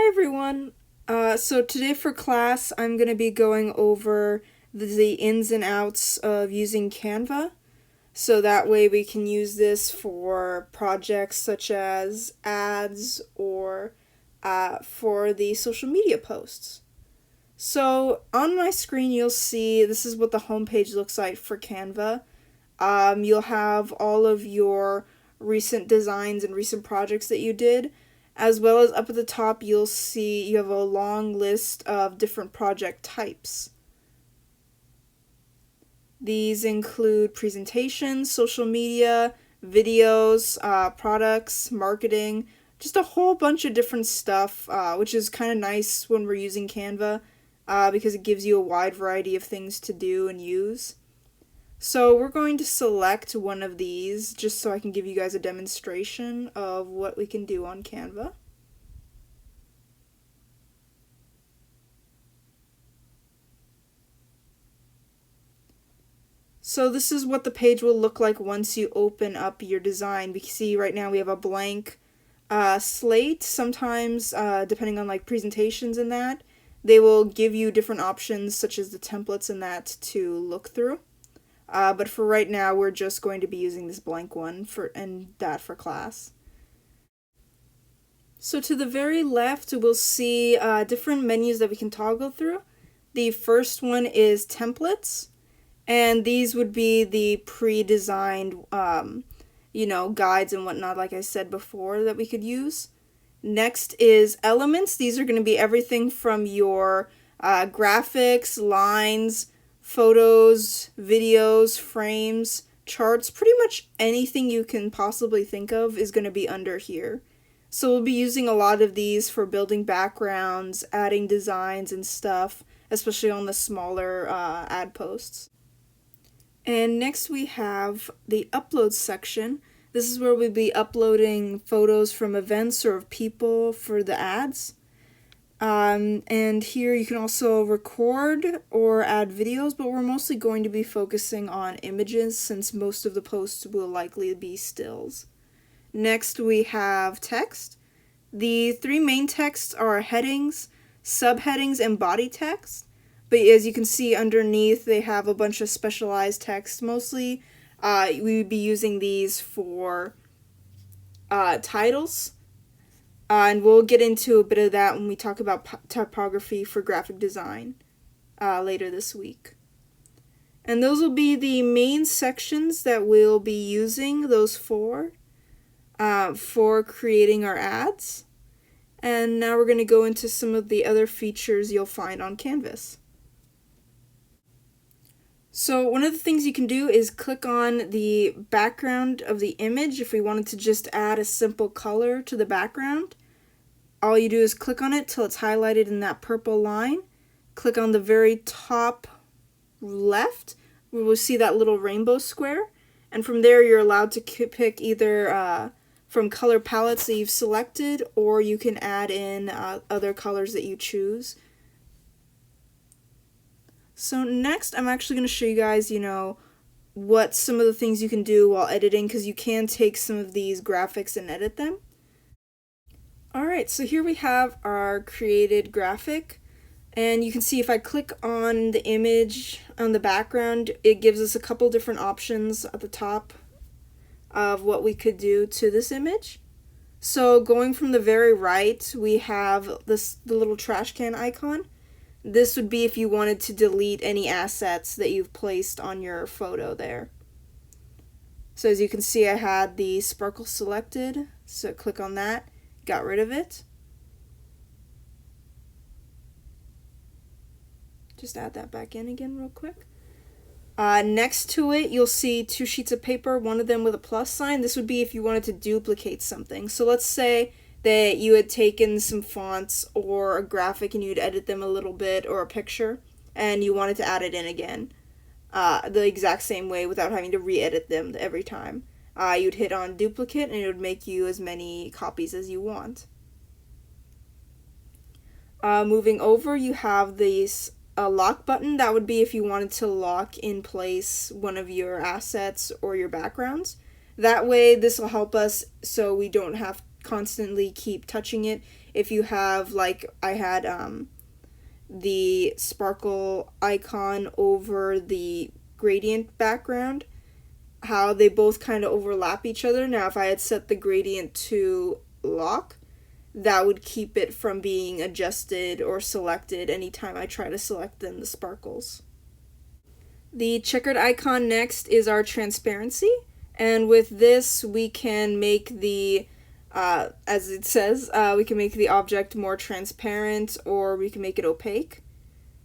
Hi everyone. So today for class, I'm going to be going over the ins and outs of using Canva. So that way we can use this for projects such as ads or for the social media posts. So on my screen, you'll see this is what the homepage looks like for Canva. You'll have all of your recent designs and recent projects that you did, as well as up at the top you'll see you have a long list of different project types. These include presentations, social media, videos, products, marketing, just a whole bunch of different stuff, which is kind of nice when we're using Canva because it gives you a wide variety of things to do and use. So we're going to select one of these just so I can give you guys a demonstration of what we can do on Canva. So this is what the page will look like once you open up your design. We can see right now we have a blank slate. Sometimes, depending on like presentations and that, they will give you different options such as the templates and that to look through. But for right now, we're just going to be using this blank one for class. So to the very left, we'll see different menus that we can toggle through. The first one is templates, and these would be the pre-designed, guides and whatnot, like I said before, that we could use. Next is elements. These are going to be everything from your graphics, lines, photos, videos, frames, charts, pretty much anything you can possibly think of is going to be under here. So we'll be using a lot of these for building backgrounds, adding designs and stuff, especially on the smaller ad posts. And next we have the upload section. This is where we'll be uploading photos from events or of people for the ads. And here you can also record or add videos, but we're mostly going to be focusing on images since most of the posts will likely be stills. Next we have text. The three main texts are headings, subheadings, and body text. But as you can see underneath, they have a bunch of specialized text. Mostly, we would be using these for titles. And we'll get into a bit of that when we talk about typography for graphic design later this week. And those will be the main sections that we'll be using, those for creating our ads. And now we're going to go into some of the other features you'll find on Canvas. So one of the things you can do is click on the background of the image if we wanted to just add a simple color to the background. All you do is click on it till it's highlighted in that purple line. Click on the very top left where we'll see that little rainbow square. And from there you're allowed to pick either from color palettes that you've selected, or you can add in other colors that you choose. So next, I'm actually going to show you guys, what some of the things you can do while editing, because you can take some of these graphics and edit them. Alright, so here we have our created graphic, and you can see if I click on the image on the background, it gives us a couple different options at the top of what we could do to this image. So going from the very right, we have the little trash can icon. This would be if you wanted to delete any assets that you've placed on your photo there. So as you can see, I had the sparkle selected, so click on that, got rid of it. Just add that back in again real quick. Next to it, you'll see two sheets of paper, one of them with a plus sign. This would be if you wanted to duplicate something. So let's say that you had taken some fonts or a graphic and you'd edit them a little bit, or a picture, and you wanted to add it in again the exact same way without having to re-edit them every time. You'd hit on duplicate and it would make you as many copies as you want. Moving over, you have this lock button. That would be if you wanted to lock in place one of your assets or your backgrounds. That way this will help us so we don't have constantly keep touching it. if you have, like I had the sparkle icon over the gradient background, how they both kind of overlap each other. Now, if I had set the gradient to lock, that would keep it from being adjusted or selected anytime I try to select in the sparkles. The checkered icon next is our transparency, and with this we can make the as it says, we can make the object more transparent or we can make it opaque.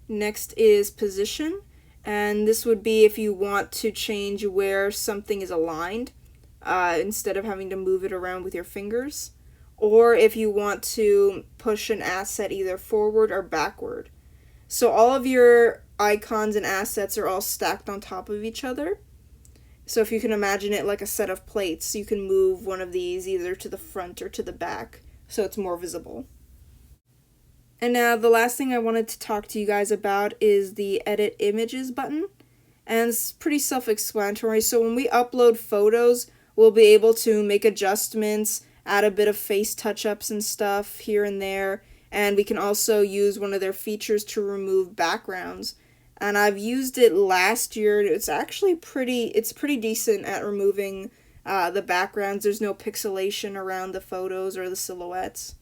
Next is position, and this would be if you want to change where something is aligned instead of having to move it around with your fingers, or if you want to push an asset either forward or backward. So all of your icons and assets are all stacked on top of each other. So if you can imagine it like a set of plates, you can move one of these either to the front or to the back so it's more visible. And now the last thing I wanted to talk to you guys about is the Edit Images button. And it's pretty self-explanatory. So when we upload photos, we'll be able to make adjustments, add a bit of face touch-ups and stuff here and there. And we can also use one of their features to remove backgrounds. And I've used it last year. It's actually pretty decent at removing the backgrounds. There's no pixelation around the photos or the silhouettes.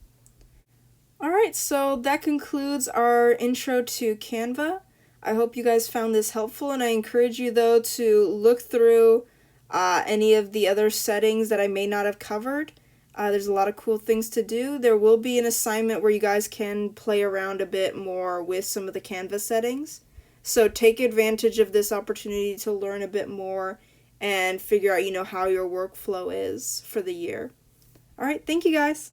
Alright, so that concludes our intro to Canva. I hope you guys found this helpful, and I encourage you though to look through any of the other settings that I may not have covered. There's a lot of cool things to do. There will be an assignment where you guys can play around a bit more with some of the Canva settings. So take advantage of this opportunity to learn a bit more and figure out, how your workflow is for the year. All right, thank you guys.